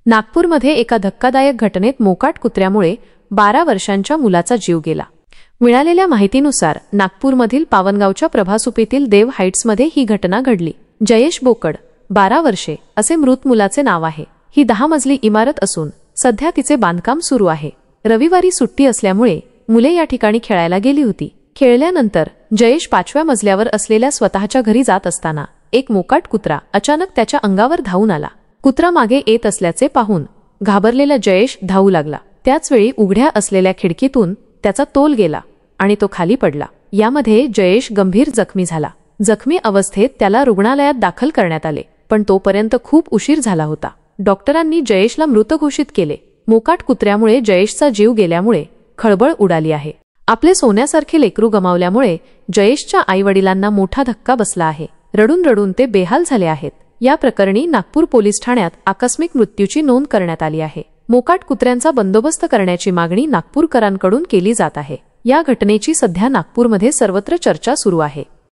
नागपूरमध्ये एका धक्कादायक घटनेत मोकाट कुत्र्यामुळे 12 वर्षांच्या मुलाचा जीव गेला। मिळालेल्या माहितीनुसार नागपूरमधील पावनगावच्या प्रभासुपेतील देव हाईट्समध्ये ही घटना घडली। जयेश बोकड 12 वर्षे असे मृत मुलाचे नाव आहे। ही 10 मजली इमारत असून सध्या तिचे बांधकाम सुरू आहे। रविवारी सुट्टी असल्यामुळे मुले या ठिकाणी खेळायला गेली होती। खेळल्यानंतर जयेश 5व्या मजल्यावर असलेल्या स्वतःच्या घरी जात असताना एक मोकाट कुत्रा अचानक त्याच्या अंगावर धावून आला। कुत्रा मागे येत असल्याचे पाहून घाबरलेला जयेश धावू लागला। त्याच वेळी उघड्या असलेल्या खिडकीतून त्याचा तोल गेला आणि तो खाली पडला। यामध्ये जयेश गंभीर जखमी झाला। जखमी अवस्थेत त्याला रुग्णालयात दाखल करण्यात आले, पण तोपर्यंत खूप उशीर झाला होता। डॉक्टरांनी जयेशला मृत घोषित केले। मोकाट कुत्र्यामुळे जयेशचा जीव गेल्यामुळे खळबळ उडाली आहे। आपले सोन्यासारखे लेकरू गमावल्यामुळे जयेशच्या आईवडिलांना मोठा धक्का बसला आहे। रडून रडून ते बेहाल झाले आहेत। या प्रकरणी नागपूर पोलीस ठाण्यात आकस्मिक मृत्यूची नोंद करण्यात आली आहे। मोकाट कुत्र्यांचा बंदोबस्त करण्याची मागणी नागपूरकरांकडून केली जात आहे। या घटनेची सध्या नागपूरमध्ये सर्वत्र चर्चा सुरू आहे।